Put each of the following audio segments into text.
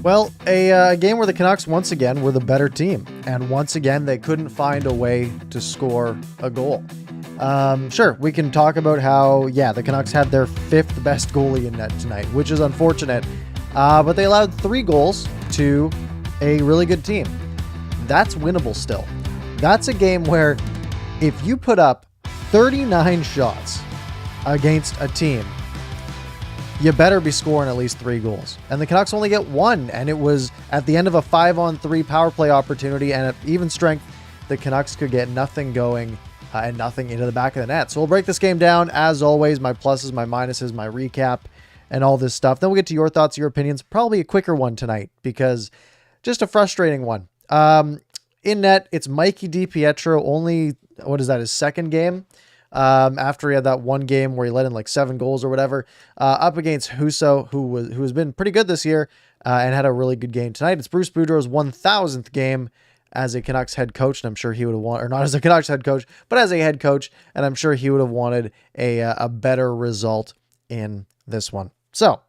Well, a game where the Canucks once again were the better team, and once again they couldn't find a way to score a goal. Sure, we can talk about how, the Canucks had their fifth best goalie in net tonight, which is unfortunate, but they allowed 3 goals to a really good team. That's winnable still. That's a game where if you put up 39 shots against a team, you better be scoring at least 3 goals. And the Canucks only get 1, and it was at the end of a 5-on-3 power play opportunity, and at even strength, the Canucks could get nothing going and nothing into the back of the net. So we'll break this game down, as always, my pluses, my minuses, my recap, and all this stuff. Then we'll get to your thoughts, your opinions. Probably a quicker one tonight, because just a frustrating one. In net, it's Mikey DiPietro, only, his second game? After he had that one game where he let in like 7 goals or whatever, up against Husso, who has been pretty good this year, and had a really good game tonight. It's Bruce Boudreau's 1,000th game as a Canucks head coach, and I'm sure he would have wanted, or not as a Canucks head coach, but as a head coach, and I'm sure he would have wanted a better result in this one. So,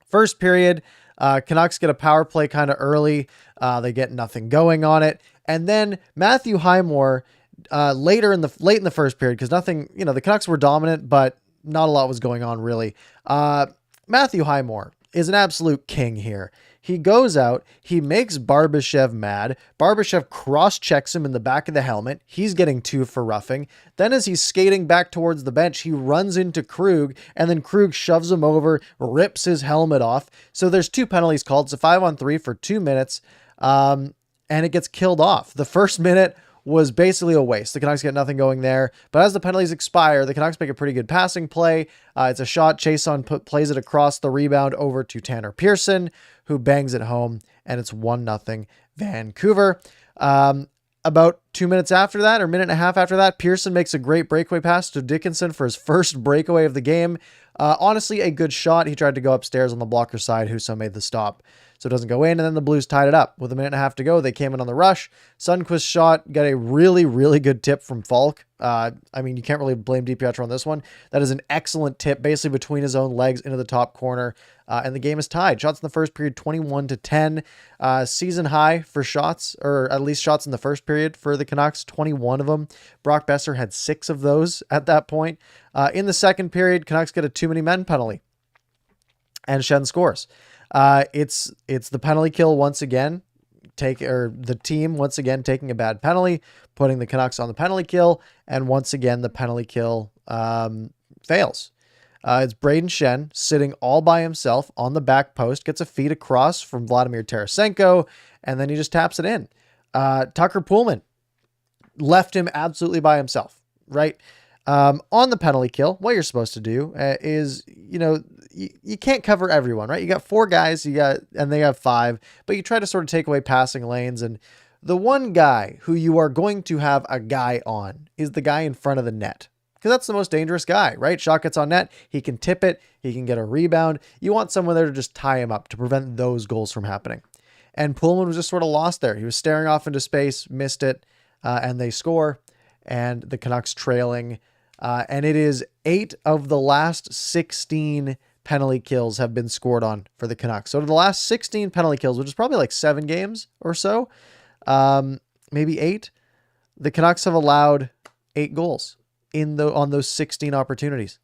first period, Canucks get a power play kind of early. They get nothing going on it, and then Matthew Highmore, late in the first period, because nothing, the Canucks were dominant, but not a lot was going on really. Matthew Highmore is an absolute king here. He goes out, he makes Barbashev mad. Barbashev cross-checks him in the back of the helmet. He's getting 2 for roughing. Then as he's skating back towards the bench, he runs into Krug, and then Krug shoves him over, rips his helmet off. So there's 2 penalties called. It's a 5-on-3 for 2 minutes, and it gets killed off. The first minute was basically a waste. The Canucks get nothing going there. But as the penalties expire, the Canucks make a pretty good passing play. It's a shot. Chason plays it across the rebound over to Tanner Pearson, who bangs it home, and it's 1-0 Vancouver. About 2 minutes after that, or minute and a half after that, Pearson makes a great breakaway pass to Dickinson for his first breakaway of the game. Honestly, a good shot. He tried to go upstairs on the blocker side. Husso made the stop, so it doesn't go in, and then the Blues tied it up. With a minute and a half to go, they came in on the rush. Sundqvist's shot got a really, really good tip from Falk. You can't really blame DiPietro on this one. That is an excellent tip, basically between his own legs into the top corner, and the game is tied. Shots in the first period, 21-10. Season high for shots, or at least shots in the first period for the Canucks, 21 of them. Brock Besser had 6 of those at that point. In the second period, Canucks get a too many men penalty, and Schenn scores. It's the penalty kill once again, the team once again taking a bad penalty, putting the Canucks on the penalty kill, and once again the penalty kill fails. It's Braden Schenn sitting all by himself on the back post, gets a feed across from Vladimir Tarasenko, and then he just taps it in. Tucker Poolman left him absolutely by himself, right? On the penalty kill, what you're supposed to do is, you can't cover everyone, right? You got 4 guys, and they have 5, but you try to sort of take away passing lanes. And the one guy who you are going to have a guy on is the guy in front of the net, because that's the most dangerous guy, right? Shot gets on net. He can tip it. He can get a rebound. You want someone there to just tie him up to prevent those goals from happening. And Pullman was just sort of lost there. He was staring off into space, missed it, and they score, and the Canucks trailing. And it is 8 of the last 16 penalty kills have been scored on for the Canucks. So the last 16 penalty kills, which is probably like 7 games or so, maybe 8, the Canucks have allowed 8 goals on those 16 opportunities.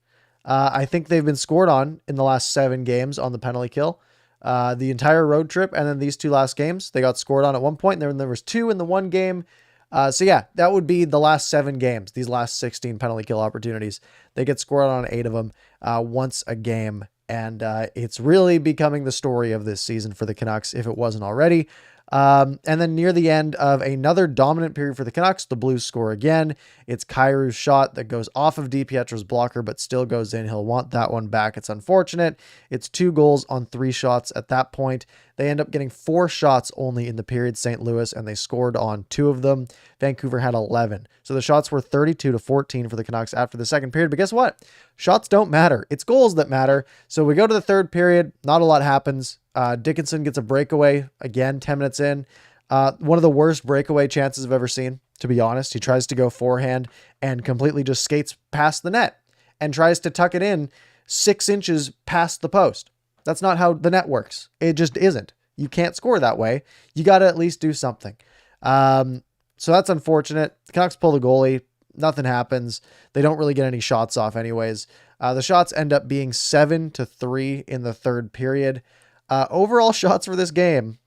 I think they've been scored on in the last 7 games on the penalty kill. The entire road trip, and then these 2 last games, they got scored on at one point, and there was 2 in the one game. That would be the last 7 games, these last 16 penalty kill opportunities. They get scored on 8 of them once a game, and it's really becoming the story of this season for the Canucks, if it wasn't already. And then near the end of another dominant period for the Canucks, the Blues score again. It's Kairu's shot that goes off of DiPietro's blocker, but still goes in. He'll want that one back. It's unfortunate. It's 2 goals on 3 shots at that point. They end up getting 4 shots only in the period, St. Louis, and they scored on 2 of them. Vancouver had 11. So the shots were 32-14 for the Canucks after the second period. But guess what? Shots don't matter. It's goals that matter. So we go to the third period. Not a lot happens. Dickinson gets a breakaway again, 10 minutes in. One of the worst breakaway chances I've ever seen, to be honest. He tries to go forehand and completely just skates past the net and tries to tuck it in 6 inches past the post. That's not how the net works. It just isn't. You can't score that way. You got to at least do something. So that's unfortunate. The Canucks pull the goalie. Nothing happens. They don't really get any shots off anyways. The shots end up being 7-3 in the third period. Overall shots for this game,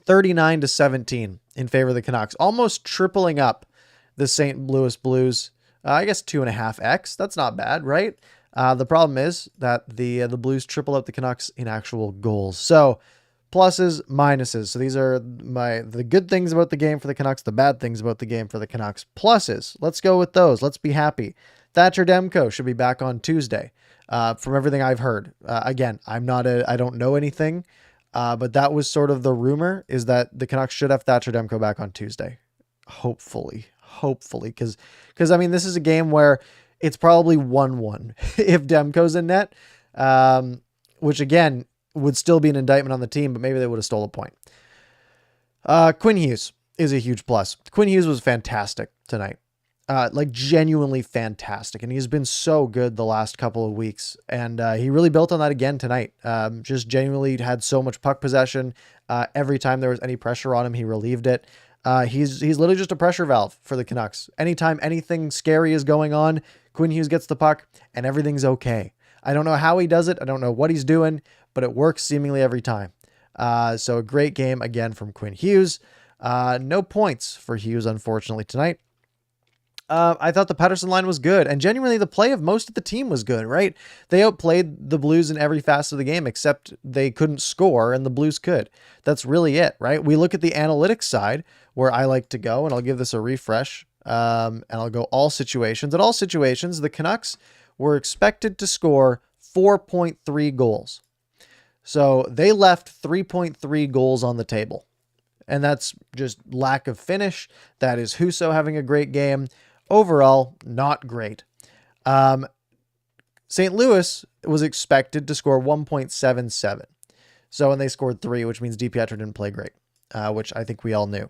39-17 in favor of the Canucks, almost tripling up the St. Louis Blues. I guess 2.5x. That's not bad, right? The problem is that the Blues triple up the Canucks in actual goals. So pluses, minuses. So these are the good things about the game for the Canucks, the bad things about the game for the Canucks. Pluses, let's go with those. Let's be happy. Thatcher Demko should be back on Tuesday. From everything I've heard. Again, I don't know anything, but that was sort of the rumor, is that the Canucks should have Thatcher Demko back on Tuesday. Hopefully, because I mean, this is a game where it's probably 1-1 if Demko's in net, which again would still be an indictment on the team, but maybe they would have stole a point. Quinn Hughes is a huge plus. Quinn Hughes was fantastic tonight. Like genuinely fantastic. And he's been so good the last couple of weeks. And he really built on that again tonight. Just genuinely had so much puck possession. Every time there was any pressure on him, he relieved it. He's literally just a pressure valve for the Canucks. Anytime anything scary is going on, Quinn Hughes gets the puck and everything's okay. I don't know how he does it. I don't know what he's doing, but it works seemingly every time. So a great game again from Quinn Hughes. No points for Hughes, unfortunately, tonight. I thought the Pettersson line was good, and genuinely the play of most of the team was good, right? They outplayed the Blues in every facet of the game, except they couldn't score and the Blues could. That's really it, right? We look at the analytics side, where I like to go, and I'll give this a refresh, and I'll go all situations. At all situations, the Canucks were expected to score 4.3 goals. So they left 3.3 goals on the table, and that's just lack of finish. That is Husso having a great game. Overall, not great. St. Louis was expected to score 1.77. So, and they scored 3, which means DiPietro didn't play great, which I think we all knew.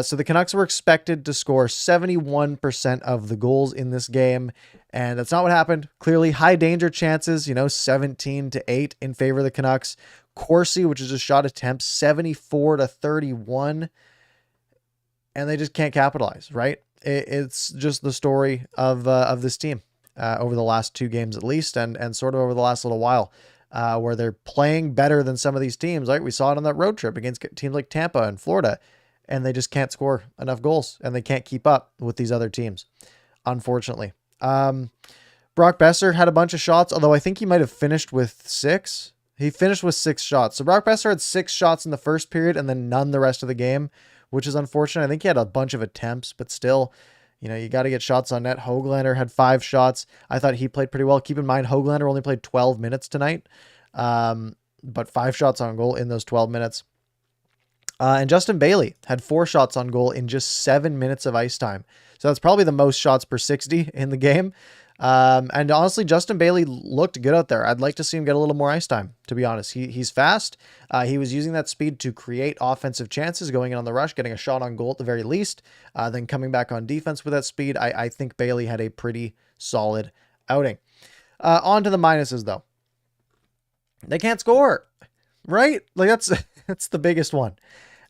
So the Canucks were expected to score 71% of the goals in this game, and that's not what happened. Clearly, high danger chances, 17-8 in favor of the Canucks. Corsi, which is a shot attempt, 74-31, and they just can't capitalize, right? It's just the story of this team over the last 2 games at least, and sort of over the last little while, where they're playing better than some of these teams. Right? We saw it on that road trip against teams like Tampa and Florida, and they just can't score enough goals, and they can't keep up with these other teams, unfortunately. Brock Besser had a bunch of shots, although I think he might have finished with 6. He finished with 6 shots. So Brock Besser had 6 shots in the first period and then none the rest of the game, which is unfortunate. I think he had a bunch of attempts, but still, you got to get shots on net. Höglander had 5 shots. I thought he played pretty well. Keep in mind, Höglander only played 12 minutes tonight, but 5 shots on goal in those 12 minutes. And Justin Bailey had 4 shots on goal in just 7 minutes of ice time. So that's probably the most shots per 60 in the game. And honestly, Justin Bailey looked good out there. I'd like to see him get a little more ice time, to be honest. He's fast. He was using that speed to create offensive chances, going in on the rush, getting a shot on goal at the very least, then coming back on defense with that speed. I think Bailey had a pretty solid outing. On to the minuses, though. They can't score, right? Like that's the biggest one.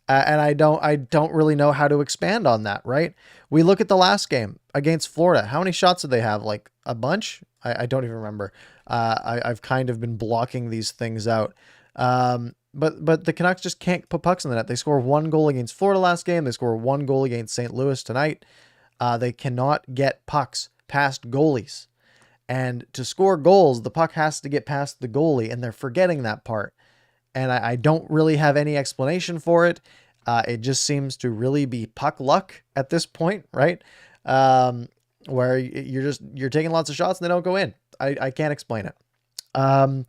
And I don't really know how to expand on that, right? We look at the last game against Florida. How many shots did they have? Like a bunch? I don't even remember. I've kind of been blocking these things out. But the Canucks just can't put pucks in the net. They score 1 goal against Florida last game. They score 1 goal against St. Louis tonight. They cannot get pucks past goalies. And to score goals, the puck has to get past the goalie, and they're forgetting that part. And I don't really have any explanation for it. It just seems to really be puck luck at this point, right? Where you're taking lots of shots and they don't go in. I can't explain it.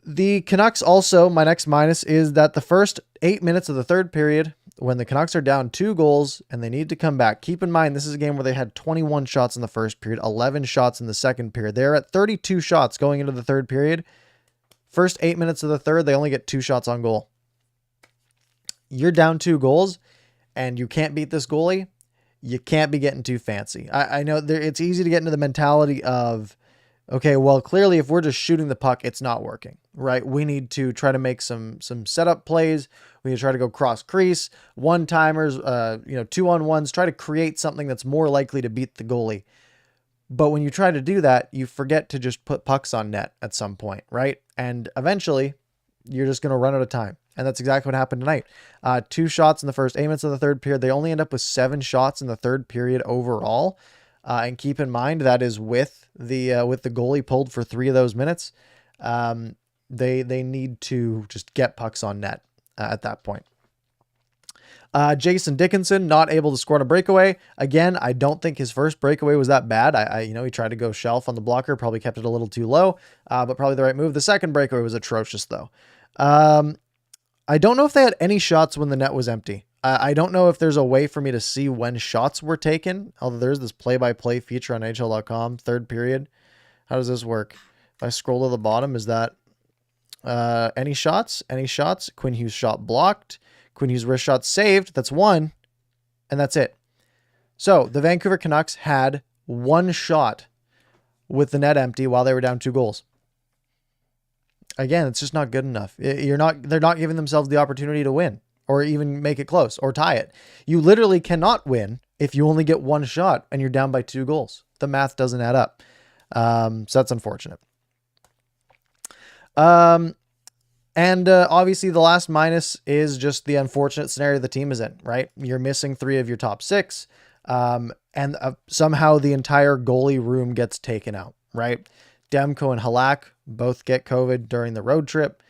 The Canucks also, my next minus is that the first 8 minutes of the third period, when the Canucks are down 2 goals and they need to come back, keep in mind, this is a game where they had 21 shots in the first period, 11 shots in the second period. They're at 32 shots going into the third period. First 8 minutes of the third, they only get 2 shots on goal. You're down 2 goals and you can't beat this goalie. You can't be getting too fancy. I know it's easy to get into the mentality of, Okay, well, clearly if we're just shooting the puck, it's not working, right? We need to try to make some setup plays. We need to try to go cross crease, one-timers, 2-on-1s, try to create something that's more likely to beat the goalie. But when you try to do that, you forget to just put pucks on net at some point, right? And eventually, you're just going to run out of time. And that's exactly what happened tonight. 2 shots in the first 8 minutes of the third period. They only end up with 7 shots in the third period overall. And keep in mind that is with the goalie pulled for 3 of those minutes. They need to just get pucks on net at that point. Jason Dickinson not able to score on a breakaway. Again, I don't think his first breakaway was that bad. He tried to go shelf on the blocker, probably kept it a little too low, but probably the right move. The second breakaway was atrocious though. I don't know if they had any shots when the net was empty. I don't know if there's a way for me to see when shots were taken, although there's this play-by-play feature on NHL.com, third period. How does this work? If I scroll to the bottom, is that any shots? Any shots? Quinn Hughes shot blocked. Quinn Hughes wrist shot saved. That's 1, and that's it. So the Vancouver Canucks had 1 shot with the net empty while they were down 2 goals. Again, it's just not good enough. They're not giving themselves the opportunity to win or even make it close or tie it. You literally cannot win if you only get 1 shot and you're down by 2 goals. The math doesn't add up. So that's unfortunate. Obviously the last minus is just the unfortunate scenario the team is in, right? You're missing 3 of your top 6. Somehow the entire goalie room gets taken out, right? Demko and Halak both get COVID during the road trip.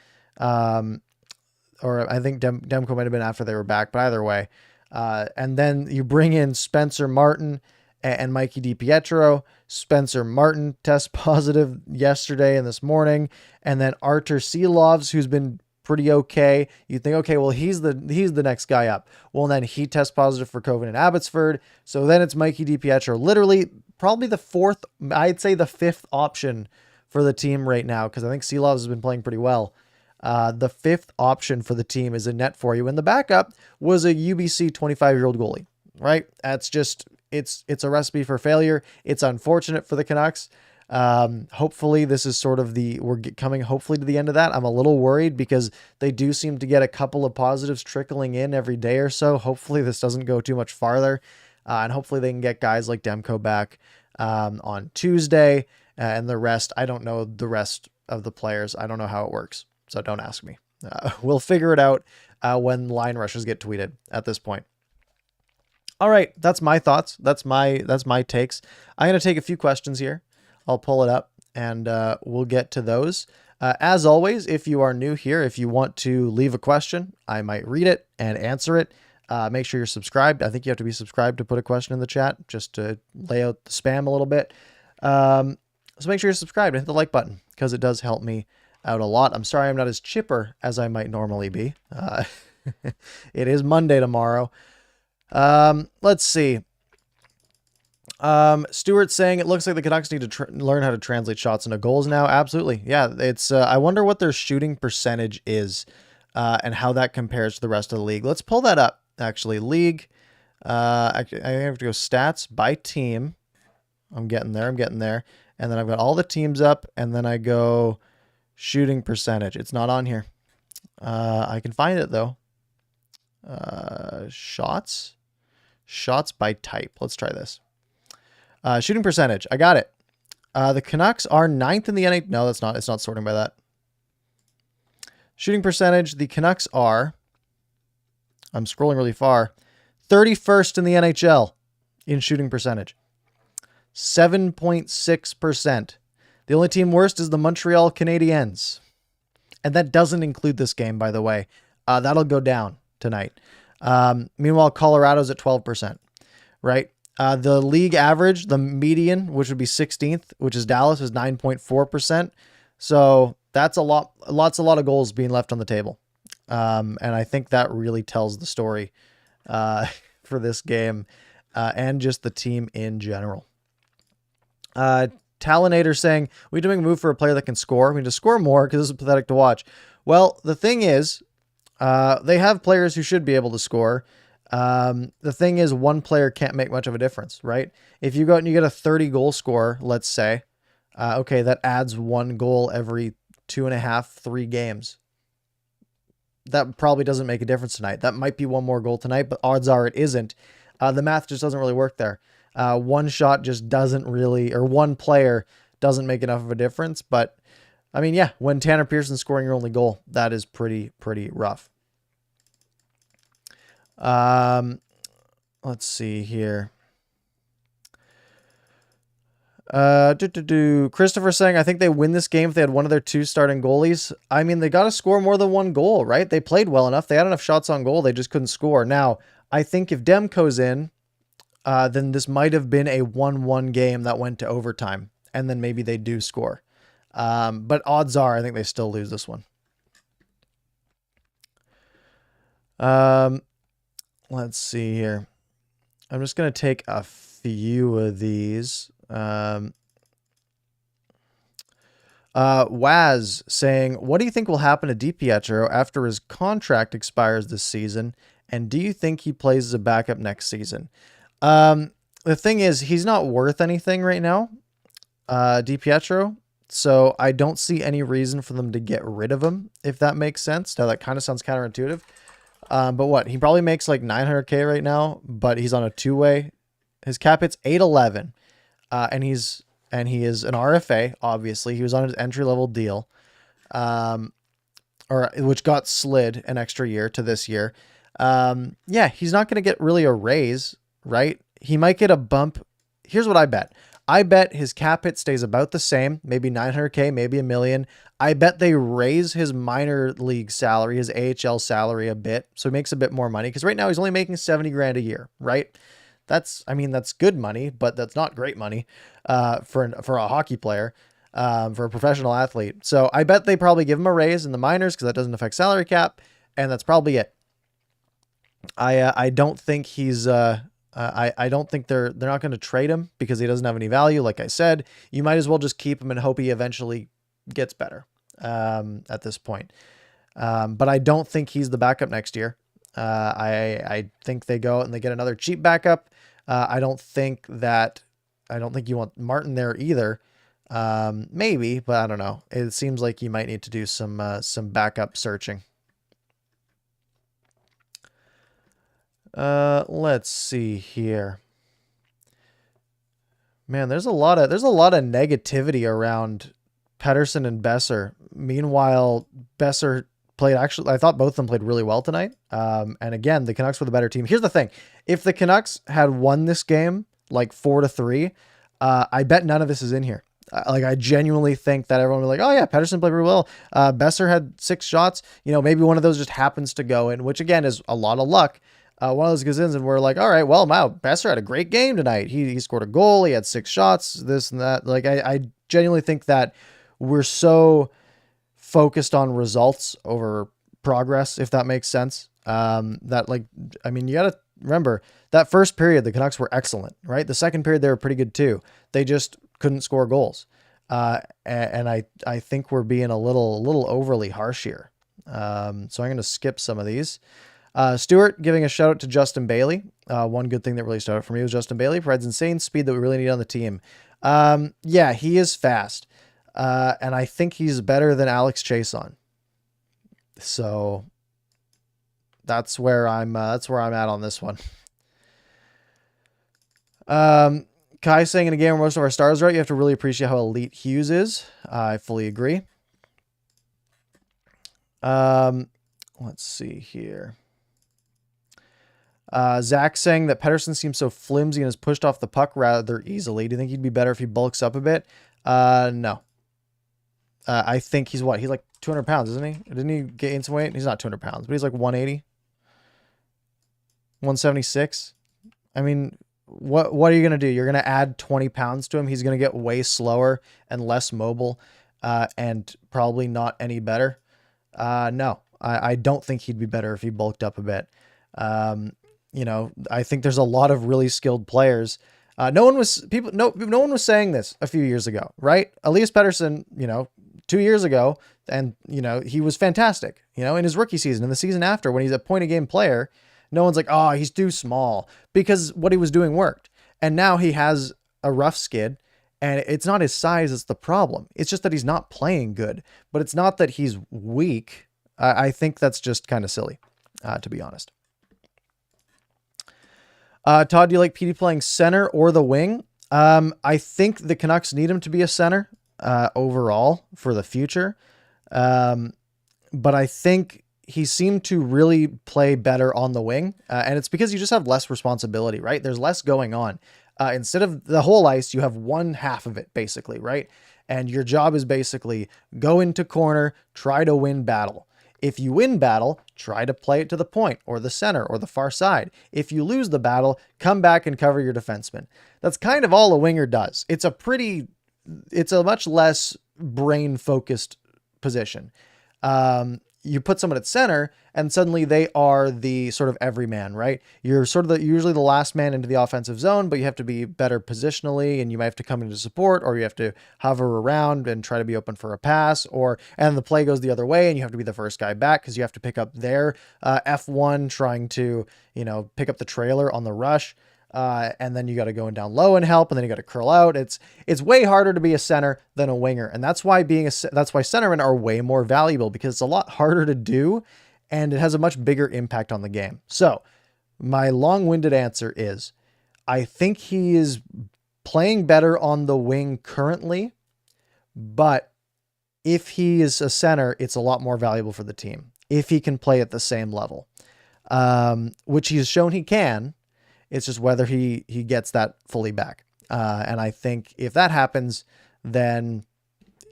Or I think Demko might have been after they were back, but either way. And then you bring in Spencer Martin and Mikey DiPietro. Spencer Martin test positive yesterday and this morning. And then Artur Silovs, who's been pretty okay. You think, okay, well, he's the next guy up. Well, then he tests positive for COVID in Abbotsford. So then it's Mikey DiPietro, literally probably the 4th, I'd say the 5th option for the team right now, because I think Silovs has been playing pretty well. The 5th option for the team is a net for you. And the backup was a UBC 25-year-old goalie, right? That's just, it's a recipe for failure. It's unfortunate for the Canucks. Hopefully this is sort of we're coming hopefully to the end of that. I'm a little worried because they do seem to get a couple of positives trickling in every day or so. Hopefully this doesn't go too much farther. And hopefully they can get guys like Demko back on Tuesday and the rest. I don't know the rest of the players. I don't know how it works. So don't ask me. We'll figure it out when line rushes get tweeted at this point. All right. That's my thoughts. That's my takes. I'm going to take a few questions here. I'll pull it up and we'll get to those. As always, if you are new here, if you want to leave a question, I might read it and answer it. Make sure you're subscribed. I think you have to be subscribed to put a question in the chat, just to lay out the spam a little bit. So make sure you're subscribed and hit the like button because it does help me out a lot. I'm sorry I'm not as chipper as I might normally be. It is Monday tomorrow. Let's see. Stuart saying it looks like the Canucks need to learn how to translate shots into goals now. Absolutely. Yeah. It's, I wonder what their shooting percentage is, and how that compares to the rest of the league. Let's pull that up. Actually, league, I have to go stats by team. I'm getting there. And then I've got all the teams up, and then I go shooting percentage. It's not on here. I can find it though. Shots by type. Let's try this. Shooting percentage. I got it. The Canucks are 9th in the NHL. No, that's not. It's not sorting by that. Shooting percentage. The Canucks are, I'm scrolling really far, 31st in the NHL in shooting percentage. 7.6%. The only team worst is the Montreal Canadiens. And that doesn't include this game, by the way. That'll go down tonight. Meanwhile, Colorado's at 12%, right? The league average, the median, which would be 16th, which is Dallas, is 9.4%. So that's a lot of goals being left on the table. And I think that really tells the story for this game and just the team in general. Talinator saying, we need to make a move for a player that can score. We need to score more because this is pathetic to watch. Well, the thing is, they have players who should be able to score. The thing is, one player can't make much of a difference, right? If you go out and you get a 30 goal scorer, let's say, Okay, that adds 1 goal every 2.5, 3 games. That probably doesn't make a difference tonight. That might be one more goal tonight, but odds are it isn't. The math just doesn't really work there. One shot just doesn't really, or one player doesn't make enough of a difference. But I mean, yeah, when Tanner Pearson's scoring your only goal, that is pretty rough. Let's see here. Christopher saying, I think they win this game if they had one of their 2 starting goalies. I mean, they got to score more than 1 goal, right? They played well enough. They had enough shots on goal. They just couldn't score. Now, I think if Demko's in, then this might have been a 1-1 game that went to overtime, and then maybe they do score. But odds are, I think they still lose this one. Let's see here. I'm just going to take a few of these. Waz saying, what do you think will happen to DiPietro after his contract expires this season? And do you think he plays as a backup next season? The thing is, he's not worth anything right now, DiPietro. So I don't see any reason for them to get rid of him, if that makes sense. Now that kind of sounds counterintuitive. But what? He probably makes like $900K right now, but he's on a 2-way. His cap hit's $811. And he is an RFA, obviously. He was on his entry-level deal, which got slid an extra year to this year. Yeah, he's not going to get really a raise, right? He might get a bump. Here's what I bet. I bet his cap hit stays about the same, maybe $900K, maybe $1 million. I bet they raise his minor league salary, his AHL salary a bit, so he makes a bit more money. Because right now he's only making $70,000 a year, right? That's good money, but that's not great money for a hockey player, for a professional athlete. So I bet they probably give him a raise in the minors because that doesn't affect salary cap, and that's probably it. I don't think he's I don't think they're not going to trade him because he doesn't have any value. Like I said, you might as well just keep him and hope he eventually gets better at this point. But I don't think he's the backup next year. I think they go out and they get another cheap backup. I don't think you want Martin there either. Maybe, but I don't know. It seems like you might need to do some backup searching. Let's see here. Man, there's a lot of negativity around Pettersson and Besser. Meanwhile, Besser I thought both of them played really well tonight. And again, the Canucks were the better team. Here's the thing. If the Canucks had won this game like 4-3, I bet none of this is in here. I genuinely think that everyone was like, oh yeah, Pettersson played really well. Besser had 6 shots. Maybe one of those just happens to go in, which again is a lot of luck. One of those goes in and we're like, all right, well, wow, Besser had a great game tonight. He scored a goal. He had 6 shots, this and that. I genuinely think that we're so focused on results over progress, if that makes sense. You got to remember that first period, the Canucks were excellent, right? The second period, they were pretty good too. They just couldn't score goals. And I think we're being a little overly harsh here. So I'm going to skip some of these. Stuart giving a shout out to Justin Bailey. One good thing that really stood out for me was Justin Bailey provides insane speed that we really need on the team. Yeah, he is fast. And I think he's better than Alex Chason. So that's where I'm at on this one. Kai saying in a game where most of our stars are out, you have to really appreciate how elite Hughes is. I fully agree. Let's see here. Zach saying that Pettersson seems so flimsy and is pushed off the puck rather easily. Do you think he'd be better if he bulks up a bit? No. I think he's like 200 pounds, isn't he? Didn't he gain some weight? He's not 200 pounds, but he's like 180, 176. I mean, what are you going to do? You're going to add 20 pounds to him. He's going to get way slower and less mobile, and probably not any better. No, I don't think he'd be better if he bulked up a bit. I think there's a lot of really skilled players. No one was saying this a few years ago, right? Elias Pettersson, 2 years ago, and he was fantastic, in his rookie season and the season after when he's a point a game player. No one's like, oh, he's too small, because what he was doing worked. And now he has a rough skid And it's not his size that's the problem. It's just that he's not playing good. But it's not that he's weak. I think that's just kind of silly, to be honest. Todd, do you like PD playing center or the wing? I think the Canucks need him to be a center overall for the future. But I think he seemed to really play better on the wing. And it's because you just have less responsibility, right? There's less going on. Instead of the whole ice, you have one half of it basically, right? And your job is basically go into corner, try to win battle. If you win battle, try to play it to the point or the center or the far side. If you lose the battle, come back and cover your defenseman. That's kind of all a winger does. It's a much less brain focused position. You put someone at center and suddenly they are the sort of everyman, right? You're sort of usually the last man into the offensive zone, but you have to be better positionally and you might have to come into support, or you have to hover around and try to be open for a pass, and the play goes the other way and you have to be the first guy back because you have to pick up their F1 trying to, pick up the trailer on the rush. And then you got to go in down low and help, and then you got to curl out. It's way harder to be a center than a winger. And that's why centermen are way more valuable, because it's a lot harder to do and it has a much bigger impact on the game. So my long-winded answer is I think he is playing better on the wing currently, but if he is a center, it's a lot more valuable for the team if he can play at the same level, which he's shown he can. It's just whether he gets that fully back. And I think if that happens, then,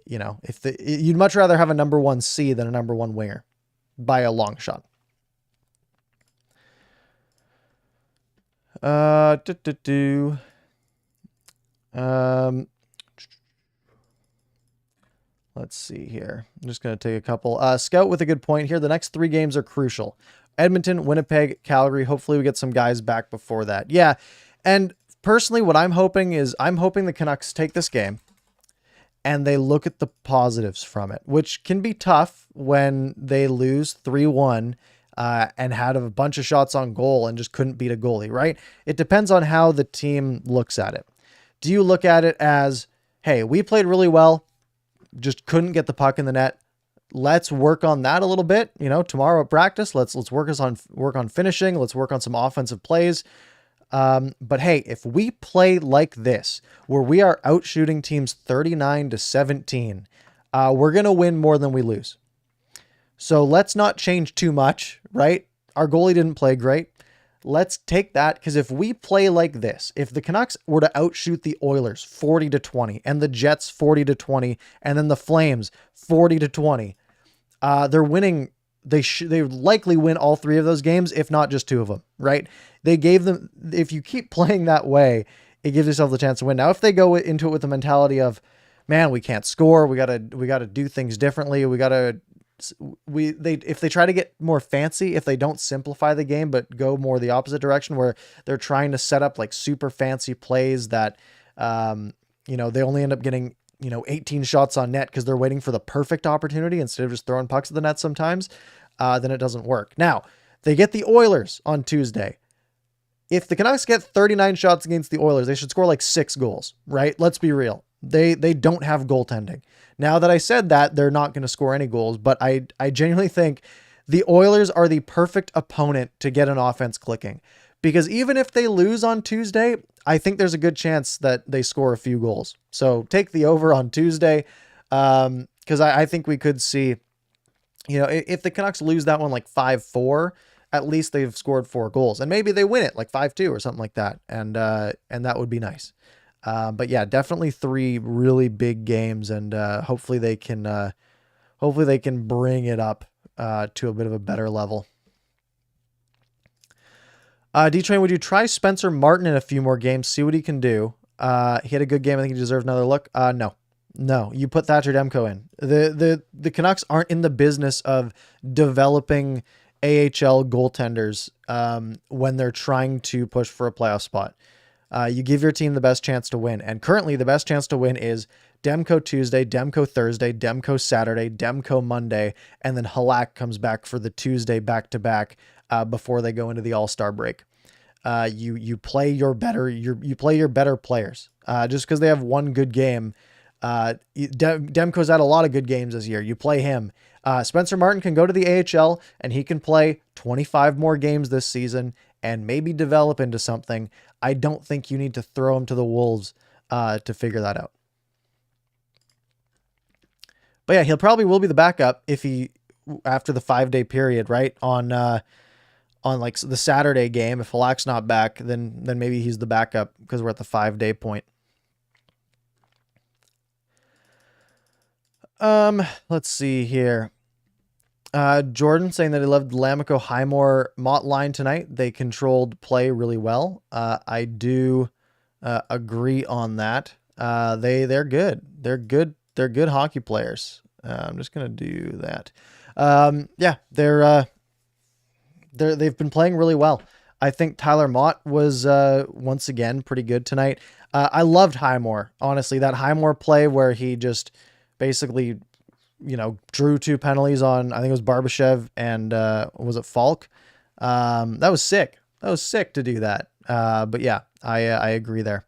you'd much rather have a number 1C than a number 1 winger by a long shot. Let's see here. I'm just going to take a couple. Scout with a good point here. The next 3 games are crucial. Edmonton, Winnipeg, Calgary. Hopefully we get some guys back before that. Yeah. And personally, what I'm hoping the Canucks take this game and they look at the positives from it, which can be tough when they lose 3-1 and had a bunch of shots on goal and just couldn't beat a goalie, right? It depends on how the team looks at it. Do you look at it as, hey, we played really well, just couldn't get the puck in the net. Let's work on that a little bit. Tomorrow at practice, let's work on finishing. Let's work on some offensive plays. But hey, if we play like this, where we are out shooting teams 39-17, we're going to win more than we lose. So let's not change too much, right? Our goalie didn't play great. Let's take that, because if we play like this, if the Canucks were to outshoot the Oilers 40-20 and the Jets 40-20 and then the Flames 40-20, they're winning. They likely win all 3 of those games, if not just 2 of them, right? They gave them, if you keep playing that way, it gives yourself the chance to win. Now, if they go into it with the mentality of, man, we can't score, we got to do things differently, if they try to get more fancy, if they don't simplify the game but go more the opposite direction, where they're trying to set up like super fancy plays that they only end up getting 18 shots on net because they're waiting for the perfect opportunity instead of just throwing pucks at the net sometimes, then it doesn't work. Now, they get the Oilers on Tuesday. If the Canucks get 39 shots against the Oilers, they should score like 6 goals, right? Let's be real. They don't have goaltending. Now that I said that, they're not going to score any goals, but I genuinely think the Oilers are the perfect opponent to get an offense clicking, because even if they lose on Tuesday, I think there's a good chance that they score a few goals. So take the over on Tuesday, because I think we could see, if the Canucks lose that one like 5-4, at least they've scored 4 goals, and maybe they win it like 5-2 or something like that. And that would be nice. But yeah, definitely 3 really big games, and hopefully they can bring it up to a bit of a better level. D-Train, would you try Spencer Martin in a few more games, see what he can do? He had a good game. I think he deserves another look. No, you put Thatcher Demko in. The Canucks aren't in the business of developing AHL goaltenders when they're trying to push for a playoff spot. You give your team the best chance to win. And currently the best chance to win is Demko Tuesday, Demko Thursday, Demko Saturday, Demko Monday, and then Halak comes back for the Tuesday back-to-back before they go into the All-Star break. You play your better players. just because they have one good game. Demko's had a lot of good games this year. You play him. Spencer Martin can go to the AHL and he can play 25 more games this season and maybe develop into something. I don't think you need to throw him to the Wolves to figure that out. But yeah, he'll probably will be the backup if he, after the 5-day period, right? On like the Saturday game, if Halak's not back, then maybe he's the backup because we're at the 5-day point. Let's see here. Jordan saying that he loved Lamico Highmore Mott line tonight. They controlled play really well. I do agree on that. They're good. They're good. They're good hockey players. I'm just gonna do that. Yeah, they've been playing really well. I think Tyler Mott was once again pretty good tonight. I loved Highmore. Honestly, that Highmore play where he just basically, drew 2 penalties on, I think it was Barbashev and was it Falk? That was sick. That was sick to do that. But yeah, I agree there.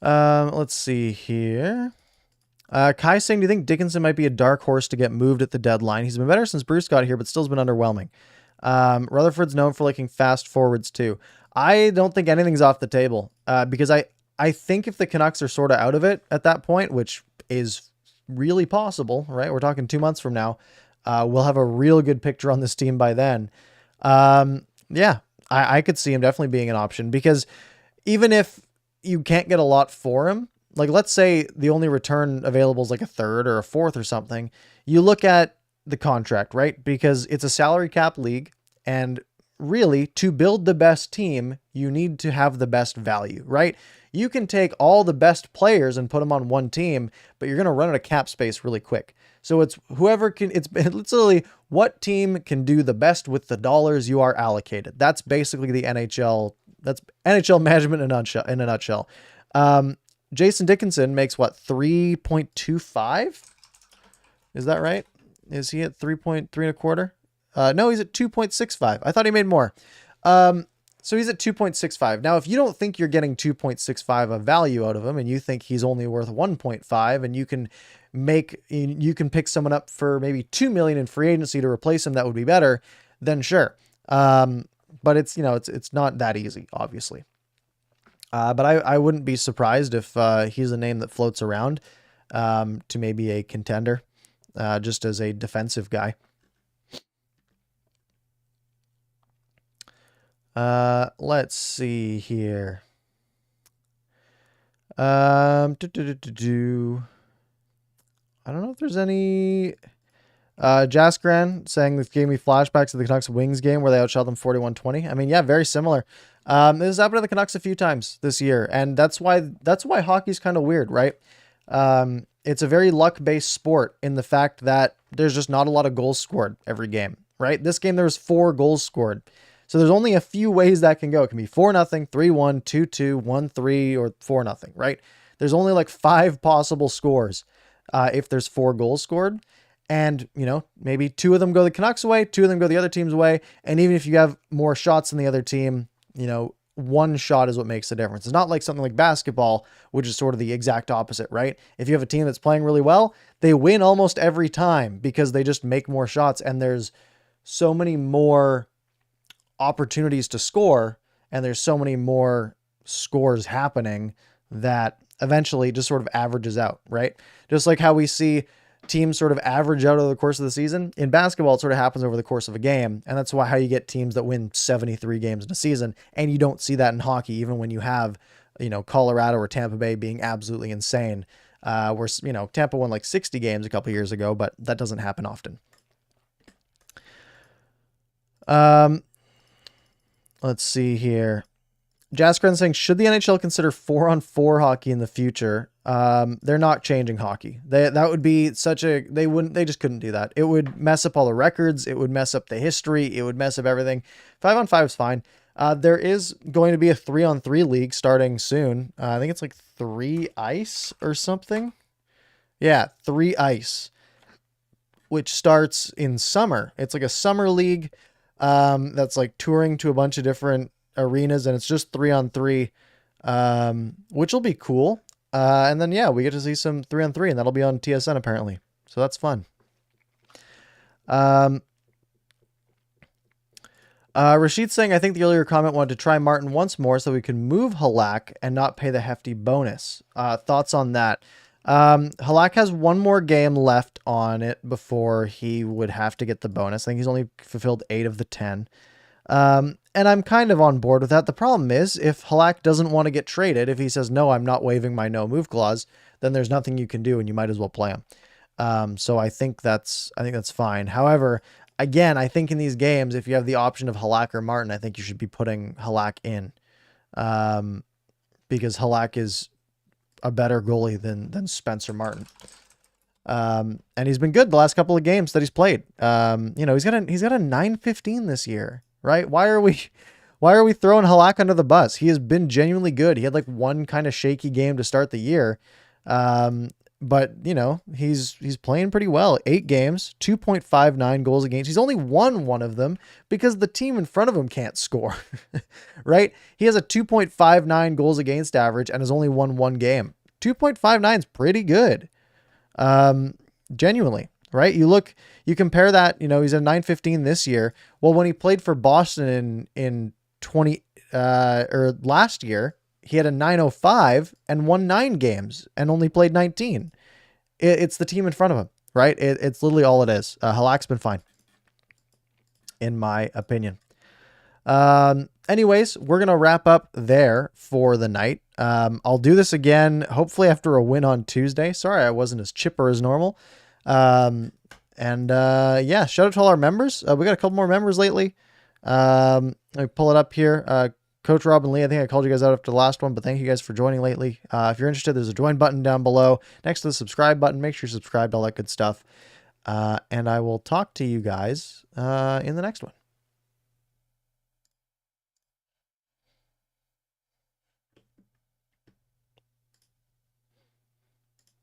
Let's see here. Kai saying, do you think Dickinson might be a dark horse to get moved at the deadline? He's been better since Bruce got here, but still has been underwhelming. Rutherford's known for liking fast forwards too. I don't think anything's off the table because I think if the Canucks are sort of out of it at that point, which is really possible, right? We're talking 2 months from now. We'll have a real good picture on this team by then. Yeah, I could see him definitely being an option because even if you can't get a lot for him, like let's say the only return available is like a third or a fourth or something, you look at the contract, right? Because it's a salary cap league, and really to build the best team, you need to have the best value, right? You can take all the best players and put them on one team, but you're going to run out of cap space really quick. So it's whoever can, it's literally what team can do the best with the dollars you are allocated. That's basically the NHL. That's NHL management in a nutshell. Jason Dickinson makes what, 3.25? Is that right? Is he at 3.325? No, he's at 2.65. I thought he made more. So he's at 2.65. Now, if you don't think you're getting 2.65 of value out of him and you think he's only worth 1.5 and you can pick someone up for maybe 2 million in free agency to replace him, that would be better, then sure. But it's, it's not that easy, obviously. But I wouldn't be surprised if he's a name that floats around to maybe a contender, just as a defensive guy. Let's see here. I don't know if there's any. Jaskran saying this gave me flashbacks to the Canucks Wings game where they outshot them 41-20. I mean, yeah, very similar. This has happened to the Canucks a few times this year, and that's why hockey's kind of weird, right? It's a very luck-based sport in the fact that there's just not a lot of goals scored every game, right? This game there was 4 goals scored. So there's only a few ways that can go. It can be 4-0, 3-1, 2-2, 1-3, or 4-0, right? There's only like 5 possible scores if there's 4 goals scored. And, maybe 2 of them go the Canucks' way, 2 of them go the other team's way. And even if you have more shots than the other team, 1 shot is what makes the difference. It's not like something like basketball, which is sort of the exact opposite, right? If you have a team that's playing really well, they win almost every time because they just make more shots and there's so many more opportunities to score and there's so many more scores happening that eventually just sort of averages out, right? Just like how we see teams sort of average out over the course of the season. In basketball, it sort of happens over the course of a game. And that's how you get teams that win 73 games in a season. And you don't see that in hockey, even when you have, Colorado or Tampa Bay being absolutely insane. Where, Tampa won like 60 games a couple years ago, but that doesn't happen often. Let's see here. Jaskren saying, should the NHL consider 4-on-4 hockey in the future? They're not changing hockey. That would be they just couldn't do that. It would mess up all the records. It would mess up the history. It would mess up everything. 5-on-5 is fine. There is going to be a 3-on-3 league starting soon. I think it's like 3 ice or something. Yeah, 3 ice, which starts in summer. It's like a summer league. That's like touring to a bunch of different arenas, and it's just 3-on-3, which will be cool. And then, yeah, we get to see some 3-on-3, and that'll be on TSN apparently. So that's fun. Rashid saying, I think the earlier comment wanted to try Martin once more so we can move Halak and not pay the hefty bonus. Thoughts on that? Halak has one more game left on it before he would have to get the bonus. I think he's only fulfilled 8 of the 10. And I'm kind of on board with that. The problem is, if Halak doesn't want to get traded, if he says, no, I'm not waiving my no move clause, then there's nothing you can do and you might as well play him. So I think that's fine. However, again, I think in these games, if you have the option of Halak or Martin, I think you should be putting Halak in, because Halak is a better goalie than Spencer Martin. And he's been good the last couple of games that he's played. He's got a 915 this year, right? Why are we throwing Halak under the bus? He has been genuinely good. He had like one kind of shaky game to start the year. But he's playing pretty well. 8 games, 2.59 goals against. He's only won one of them because the team in front of him can't score, right? He has a 2.59 goals against average and has only won one game. 2.59 is pretty good. Genuinely, right? You compare that, he's at 915 this year. Well, when he played for Boston in last year, he had a 905 and won 9 games and only played 19. It's the team in front of him, right? It's literally all it is. Halak's been fine, in my opinion. Anyways, we're going to wrap up there for the night. I'll do this again, hopefully after a win on Tuesday. Sorry, I wasn't as chipper as normal. Yeah, shout out to all our members. We got a couple more members lately. Let me pull it up here. Coach Rob and Lee, I think I called you guys out after the last one, but thank you guys for joining lately. If you're interested, there's a join button down below next to the subscribe button. Make sure you're subscribed, all that good stuff. And I will talk to you guys in the next one.